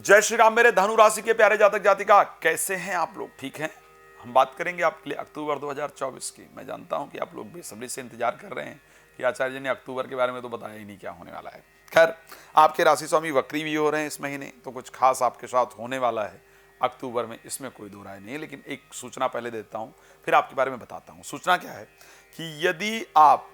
जय श्री राम मेरे धनु राशि के प्यारे जातक जातिका, कैसे हैं आप लोग? ठीक हैं। हम बात करेंगे आपके लिए अक्टूबर 2024 की। मैं जानता हूं कि आप लोग बेसब्री से इंतजार कर रहे हैं कि आचार्य जी ने अक्टूबर के बारे में तो बताया ही नहीं क्या होने वाला है। खैर, आपके राशि स्वामी वक्री भी हो रहे हैं इस महीने, तो कुछ खास आपके साथ होने वाला है अक्टूबर में, इसमें कोई दो राय नहीं है। लेकिन एक सूचना पहले देता हूँ, फिर आपके बारे में बताता हूँ। सूचना क्या है कि यदि आप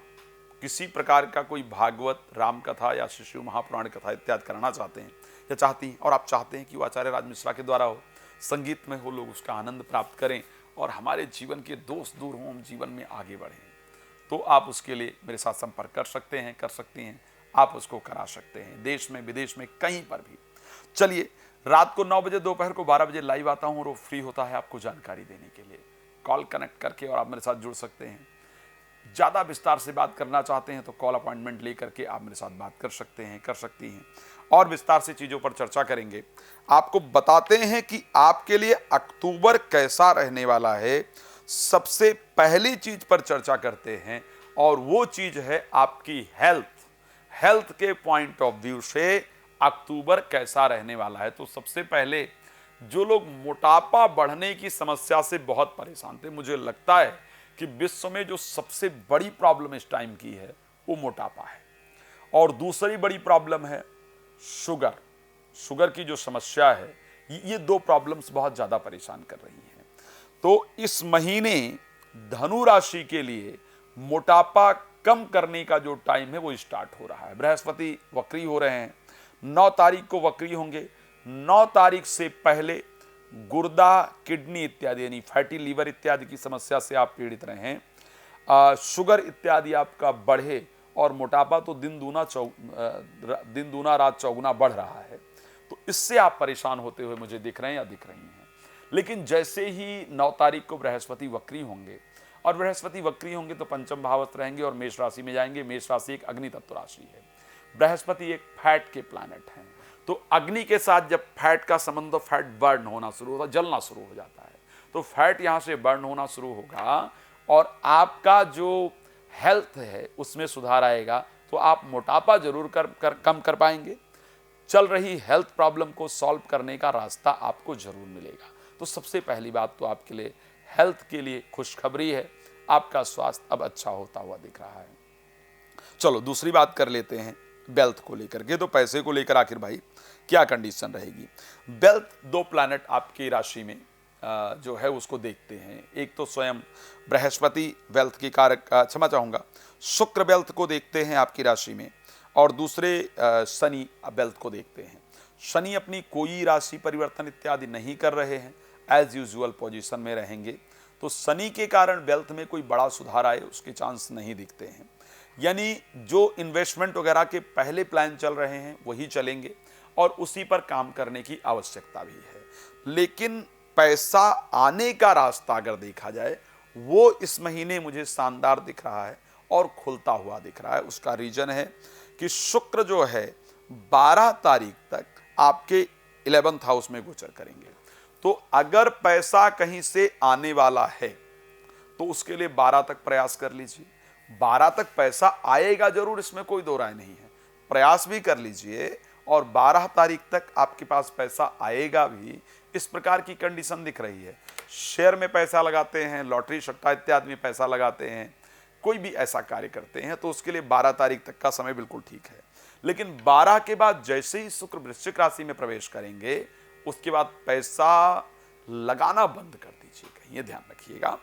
किसी प्रकार का कोई भागवत, राम कथा या शिशु महापुराण कथा इत्यादि कराना चाहते हैं या चाहती हैं, और आप चाहते हैं कि वो आचार्य राज मिश्रा के द्वारा हो, संगीत में हो, लोग उसका आनंद प्राप्त करें और हमारे जीवन के दोष दूर हों, हम जीवन में आगे बढ़ें, तो आप उसके लिए मेरे साथ संपर्क कर सकते हैं, कर सकती हैं। आप उसको करा सकते हैं, देश में विदेश में कहीं पर भी। चलिए, रात को 9 बजे, दोपहर को 12 बजे लाइव आता हूँ और वो फ्री होता है आपको जानकारी देने के लिए। कॉल कनेक्ट करके और आप मेरे साथ जुड़ सकते हैं। ज़्यादा विस्तार से बात करना चाहते हैं तो कॉल अपॉइंटमेंट लेकर के आप मेरे साथ बात कर सकते हैं, कर सकती हैं, और विस्तार से चीज़ों पर चर्चा करेंगे। आपको बताते हैं कि आपके लिए अक्टूबर कैसा रहने वाला है। सबसे पहली चीज पर चर्चा करते हैं और वो चीज है आपकी हेल्थ। हेल्थ के पॉइंट ऑफ व्यू से अक्टूबर कैसा रहने वाला है। तो सबसे पहले, जो लोग मोटापा बढ़ने की समस्या से बहुत परेशान थे, मुझे लगता है कि विश्व में जो सबसे बड़ी प्रॉब्लम इस टाइम की है वो मोटापा है। और दूसरी बड़ी प्रॉब्लम है शुगर। शुगर की जो समस्या है, ये दो प्रॉब्लम्स बहुत ज्यादा परेशान कर रही हैं। तो इस महीने धनु राशि के लिए मोटापा कम करने का जो टाइम है वो स्टार्ट हो रहा है। बृहस्पति वक्री हो रहे हैं, 9 तारीख को वक्री होंगे। 9 तारीख से पहले गुर्दा, किडनी इत्यादि यानी फैटी लीवर इत्यादि की समस्या से आप पीड़ित रहें, शुगर इत्यादि आपका बढ़े और मोटापा तो दिन दूना रात चौगुना बढ़ रहा है, तो इससे आप परेशान होते हुए मुझे दिख रहे हैं या दिख रही हैं। लेकिन जैसे ही 9 तारीख को बृहस्पति वक्री होंगे, और बृहस्पति वक्री होंगे तो पंचम भावस्थ रहेंगे और मेष राशि में जाएंगे। मेष राशि एक अग्नि तत्व राशि है, बृहस्पति एक फैट के प्लैनेट हैं। तो अग्नि के साथ जब फैट का संबंध, तो फैट बर्न होना शुरू होता है, जलना शुरू हो जाता है। तो फैट यहां से बर्न होना शुरू होगा और आपका जो हेल्थ है उसमें सुधार आएगा। तो आप मोटापा जरूर कम कर पाएंगे। चल रही हेल्थ प्रॉब्लम को सॉल्व करने का रास्ता आपको जरूर मिलेगा। तो सबसे पहली बात तो आपके लिए हेल्थ के लिए खुशखबरी है, आपका स्वास्थ्य अब अच्छा होता हुआ दिख रहा है। चलो, दूसरी बात कर लेते हैं वेल्थ को लेकर के। तो पैसे को लेकर आखिर भाई क्या कंडीशन रहेगी। वेल्थ, 2 प्लैनेट आपकी राशि में जो है उसको देखते हैं। एक तो स्वयं बृहस्पति वेल्थ की कारक, क्षमा चाहूंगा, शुक्र वेल्थ को देखते हैं आपकी राशि में, और दूसरे शनि वेल्थ को देखते हैं। शनि अपनी कोई राशि परिवर्तन इत्यादि नहीं कर रहे हैं, एज यूजुअल पोजीशन में रहेंगे। तो शनि के कारण वेल्थ में कोई बड़ा सुधार आए उसके चांस नहीं दिखते हैं। यानी जो इन्वेस्टमेंट वगैरह के पहले प्लान चल रहे हैं वही चलेंगे और उसी पर काम करने की आवश्यकता भी है। लेकिन पैसा आने का रास्ता अगर देखा जाए, वो इस महीने मुझे शानदार दिख रहा है और खुलता हुआ दिख रहा है। उसका रीजन है कि शुक्र जो है 12 तारीख तक आपके 11th हाउस में गोचर करेंगे। तो अगर पैसा कहीं से आने वाला है तो उसके लिए 12 तक प्रयास कर लीजिए। 12 तक पैसा आएगा जरूर, इसमें कोई दो राय नहीं है। प्रयास भी कर लीजिए और 12 तारीख तक आपके पास पैसा आएगा भी, इस प्रकार की कंडीशन दिख रही है। शेयर में पैसा लगाते हैं, लॉटरी सट्टा इत्यादि में पैसा लगाते हैं, कोई भी ऐसा कार्य करते हैं, तो उसके लिए 12 तारीख तक का समय बिल्कुल ठीक है। लेकिन 12 के बाद जैसे ही शुक्र वृश्चिक राशि में प्रवेश करेंगे, उसके बाद पैसा लगाना बंद कर दीजिएगा। ये ध्यान रखिएगा,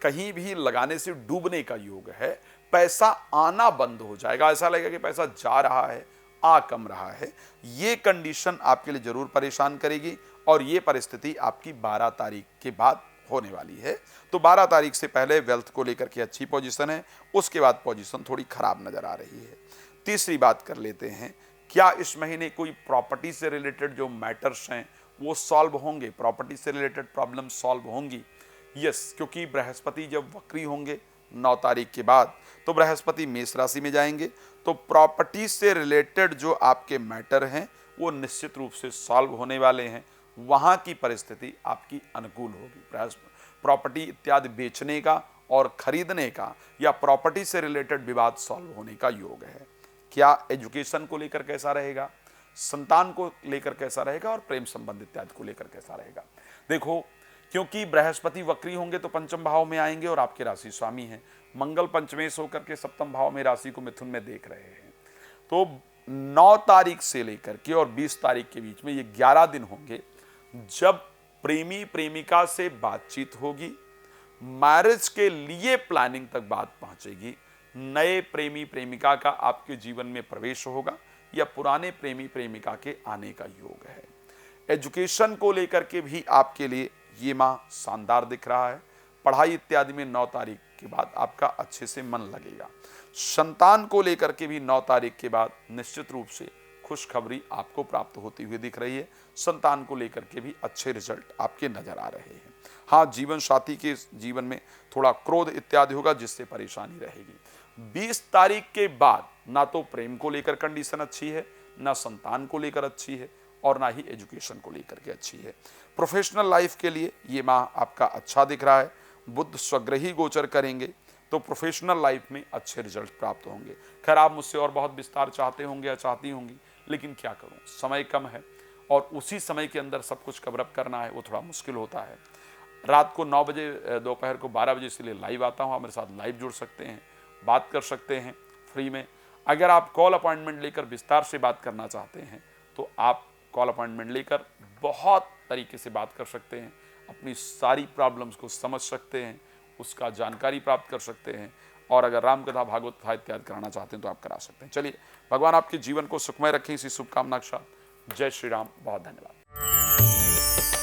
कहीं भी लगाने से डूबने का योग है। पैसा आना बंद हो जाएगा, ऐसा लगेगा कि पैसा जा रहा है, आ कम रहा है। ये कंडीशन आपके लिए जरूर परेशान करेगी और ये परिस्थिति आपकी 12 तारीख के बाद होने वाली है। तो 12 तारीख से पहले वेल्थ को लेकर के अच्छी पोजीशन है, उसके बाद पोजीशन थोड़ी खराब नजर आ रही है। तीसरी बात कर लेते हैं, क्या इस महीने कोई प्रॉपर्टी से रिलेटेड जो मैटर्स हैं वो सॉल्व होंगे, प्रॉपर्टी से रिलेटेड प्रॉब्लम सॉल्व होंगी? यस, क्योंकि बृहस्पति जब वक्री होंगे 9 तारीख के बाद, तो बृहस्पति मेष राशि में जाएंगे। तो प्रॉपर्टी से रिलेटेड जो आपके मैटर हैं वो निश्चित रूप से सॉल्व होने वाले हैं। वहां की परिस्थिति आपकी अनुकूल होगी। प्रॉपर्टी इत्यादि बेचने का और खरीदने का या प्रॉपर्टी से रिलेटेड विवाद सॉल्व होने का योग है। क्या एजुकेशन को लेकर कैसा रहेगा? संतान को लेकर कैसा रहेगा और प्रेम संबंध इत्यादि को लेकर कैसा रहेगा। देखो, क्योंकि बृहस्पति वक्री होंगे तो पंचम भाव में आएंगे और आपके राशि स्वामी हैं। मंगल पंचमेश होकर के सप्तम भाव में राशि को मिथुन में देख रहे हैं। तो 9 तारीख से लेकर के और 20 तारीख के बीच में ये 11 दिन होंगे जब प्रेमी प्रेमिका से बातचीत होगी, मैरिज के लिए प्लानिंग तक बात पहुंचेगी, नए प्रेमी प्रेमिका का आपके जीवन में प्रवेश होगा या पुराने प्रेमी प्रेमिका के आने का योग है। एजुकेशन को लेकर के भी आपके लिए ये माह शानदार दिख रहा है। पढ़ाई इत्यादि में 9 तारीख के बाद आपका अच्छे से मन लगेगा। संतान को लेकर के भी 9 तारीख के बाद निश्चित रूप से खुशखबरी आपको प्राप्त होती हुई दिख रही है। संतान को लेकर के भी अच्छे रिजल्ट आपके नजर आ रहे हैं। हाँ, जीवन साथी के जीवन में थोड़ा क्रोध इत्यादि होगा जिससे परेशानी रहेगी। 20 तारीख के बाद ना तो प्रेम को लेकर कंडीशन अच्छी है, ना संतान को लेकर अच्छी है और ना ही एजुकेशन को लेकर के अच्छी है। प्रोफेशनल लाइफ के लिए ये माह आपका अच्छा दिख रहा है। बुध स्वग्रही गोचर करेंगे तो प्रोफेशनल लाइफ में अच्छे रिजल्ट प्राप्त होंगे। खैर, आप मुझसे और बहुत विस्तार चाहते होंगे या चाहती होंगी, लेकिन क्या करूं, समय कम है और उसी समय के अंदर सब कुछ कवर अप करना है, वो थोड़ा मुश्किल होता है। रात को 9 बजे, दोपहर को 12 बजे से लिए लाइव आता हूं। आप मेरे साथ लाइव जुड़ सकते हैं, बात कर सकते हैं फ्री में। अगर आप कॉल अपॉइंटमेंट लेकर विस्तार से बात करना चाहते हैं तो आप कॉल अपॉइंटमेंट लेकर बहुत तरीके से बात कर सकते हैं, अपनी सारी प्रॉब्लम्स को समझ सकते हैं, उसका जानकारी प्राप्त कर सकते हैं। और अगर रामकथा, भागवत कथा इत्यादि कराना चाहते हैं तो आप करा सकते हैं। चलिए, भगवान आपके जीवन को सुखमय रखें, इसी शुभकामना के साथ जय श्री राम। बहुत धन्यवाद।